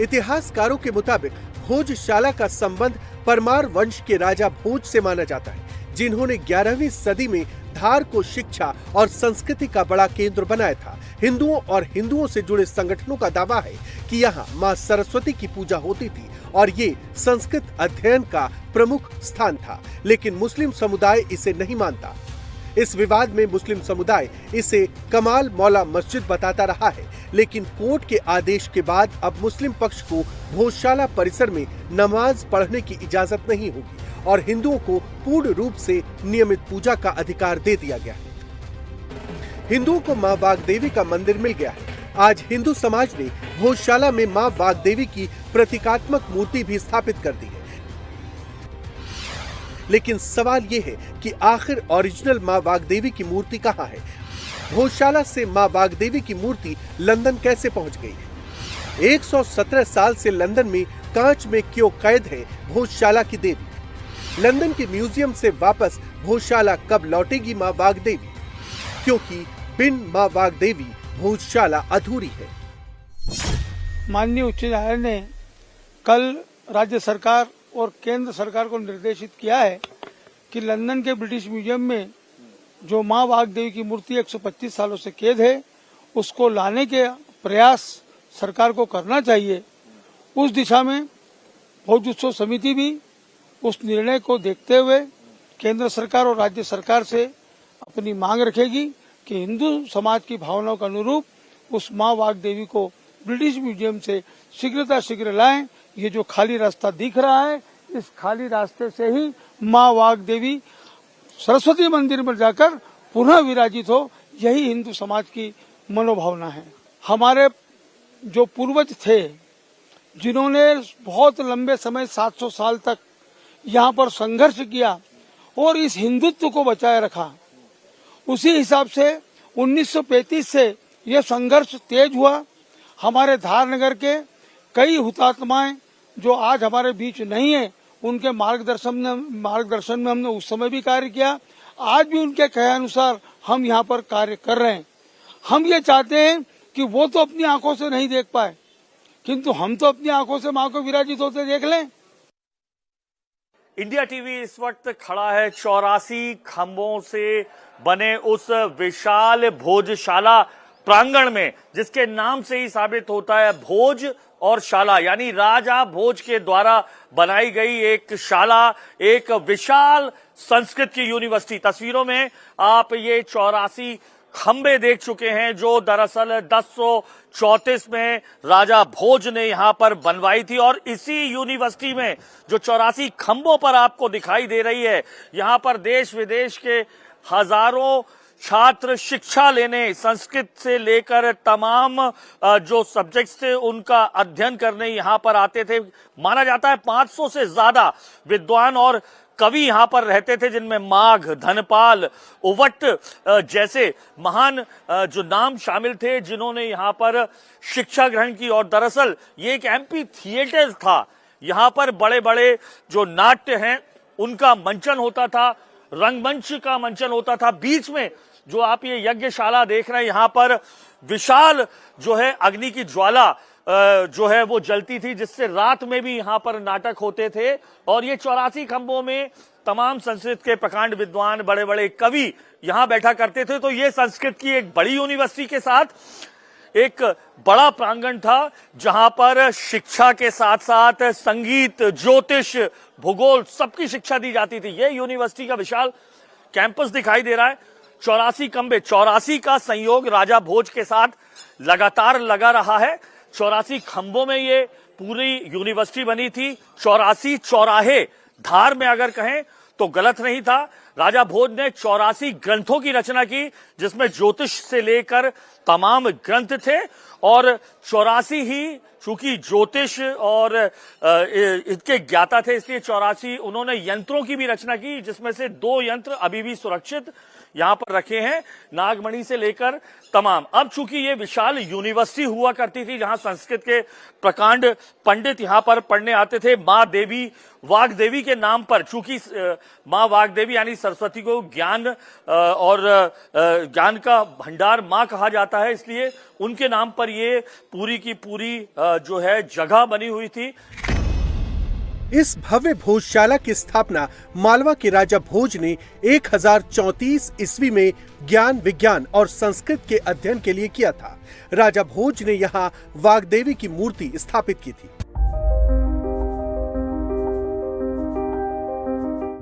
इतिहासकारों के मुताबिक भोजशाला का संबंध परमार वंश के राजा भोज से माना जाता है, जिन्होंने 11वीं सदी में धार को शिक्षा और संस्कृति का बड़ा केंद्र बनाया था। हिंदुओं और हिंदुओं से जुड़े संगठनों का दावा है कि यहाँ मां सरस्वती की पूजा होती थी और ये संस्कृत अध्ययन का प्रमुख स्थान था, लेकिन मुस्लिम समुदाय इसे नहीं मानता। इस विवाद में मुस्लिम समुदाय इसे कमाल मौला मस्जिद बताता रहा है, लेकिन कोर्ट के आदेश के बाद अब मुस्लिम पक्ष को भोजशाला परिसर में नमाज पढ़ने की इजाजत नहीं होगी और हिंदुओं को पूर्ण रूप से नियमित पूजा का अधिकार दे दिया गया है। हिंदुओं को मां वाग्देवी का मंदिर मिल गया है। आज हिंदू समाज ने भोजशाला में मां वाग्देवी की प्रतीकात्मक मूर्ति भी स्थापित कर दी है। लेकिन सवाल ये है कि आखिर ओरिजिनल मां वाग्देवी की मूर्ति कहाँ है? भोजशाला से मां वाग्देवी की मूर्ति लंदन कैसे पहुंच गई? 117 साल से लंदन में कांच में क्यों कैद है भोजशाला की देवी? लंदन के म्यूजियम से वापस भोजशाला कब लौटेगी मां वाग्देवी? क्योंकि बिन मां वाग्देवी भोजशाला अधूरी है। माननीय उच्च न्यायालय ने कल राज्य सरकार और केंद्र सरकार को निर्देशित किया है कि लंदन के ब्रिटिश म्यूजियम में जो मां वाग्देवी की मूर्ति 125 सालों से कैद है, उसको लाने के प्रयास सरकार को करना चाहिए। उस दिशा में भोज उत्सव समिति भी उस निर्णय को देखते हुए केंद्र सरकार और राज्य सरकार से अपनी मांग रखेगी कि हिंदू समाज की भावनाओं के अनुरूप उस मां वाग्देवी को ब्रिटिश म्यूजियम से शीघ्र लाएं। ये जो खाली रास्ता दिख रहा है, इस खाली रास्ते से ही मां वाग्देवी सरस्वती मंदिर में जाकर पुनः विराजित हो, यही हिंदू समाज की मनोभावना है। हमारे जो पूर्वज थे, जिन्होंने बहुत लंबे समय 700 साल तक यहाँ पर संघर्ष किया और इस हिंदुत्व को बचाए रखा, उसी हिसाब से 1935 से यह संघर्ष तेज हुआ। हमारे धारनगर के कई हुतात्माएं जो आज हमारे बीच नहीं है, उनके मार्गदर्शन में हमने उस समय भी कार्य किया। आज भी उनके कहे अनुसार हम यहाँ पर कार्य कर रहे हैं। हम ये चाहते हैं कि वो तो अपनी आंखों से नहीं देख पाए, किंतु हम तो अपनी आंखों से मां को विराजित होते देख लें। इंडिया टीवी इस वक्त खड़ा है 84 खंभों से बने उस विशाल भोजशाला प्रांगण में, जिसके नाम से ही साबित होता है भोज और शाला, यानी राजा भोज के द्वारा बनाई गई एक शाला, एक विशाल संस्कृत की यूनिवर्सिटी। तस्वीरों में आप ये 84 खंबे देख चुके हैं, जो दरअसल 1034 में राजा भोज ने यहां पर बनवाई थी। और इसी यूनिवर्सिटी में जो 84 खंबों पर आपको दिखाई दे रही है, यहां पर देश विदेश के हजारों छात्र शिक्षा लेने, संस्कृत से लेकर तमाम जो सब्जेक्ट्स थे उनका अध्ययन करने यहां पर आते थे। माना जाता है 500 से ज्यादा विद्वान और कवि यहां पर रहते थे, जिनमें माघ, धनपाल, उवट जैसे महान जो नाम शामिल थे, जिन्होंने यहां पर शिक्षा ग्रहण की। और दरअसल ये एक एम्पी थिएटर था। यहां पर बड़े बड़े जो नाट्य हैं उनका मंचन होता था, रंगमंच का मंचन होता था। बीच में जो आप ये यज्ञशाला देख रहे हैं, यहां पर विशाल जो है अग्नि की ज्वाला जो है वो जलती थी, जिससे रात में भी यहां पर नाटक होते थे। और ये 84 खंभों में तमाम संस्कृत के प्रकांड विद्वान, बड़े बड़े कवि यहां बैठा करते थे। तो ये संस्कृत की एक बड़ी यूनिवर्सिटी के साथ एक बड़ा प्रांगण था, जहां पर शिक्षा के साथ साथ संगीत, ज्योतिष, भूगोल सबकी शिक्षा दी जाती थी। ये यूनिवर्सिटी का विशाल कैंपस दिखाई दे रहा है। 84 खंबे, 84 का संयोग राजा भोज के साथ लगातार लगा रहा है। 84 खंभों में ये पूरी यूनिवर्सिटी बनी थी। 84 चौराहे, धार में अगर कहें तो गलत नहीं था। राजा भोज ने 84 ग्रंथों की रचना की, जिसमें ज्योतिष से लेकर तमाम ग्रंथ थे। और 84 ही चूंकि ज्योतिष और इसके ज्ञाता थे, इसलिए 84 उन्होंने यंत्रों की भी रचना की, जिसमें से 2 यंत्र अभी भी सुरक्षित यहां पर रखे हैं, नागमणि से लेकर तमाम। अब चूंकि ये विशाल यूनिवर्सिटी हुआ करती थी, जहां संस्कृत के प्रकांड पंडित यहां पर पढ़ने आते थे। मां देवी वाग्देवी के नाम पर, चूंकि मां वाग्देवी यानी सरस्वती को ज्ञान और ज्ञान का भंडार मां कहा जाता है, इसलिए उनके नाम पर ये पूरी की पूरी जो है जगह बनी हुई थी। इस भव्य भोजशाला की स्थापना मालवा के राजा भोज ने 1034 ईस्वी में ज्ञान, विज्ञान और संस्कृत के अध्ययन के लिए किया था। राजा भोज ने यहाँ वाग्देवी की मूर्ति स्थापित की थी।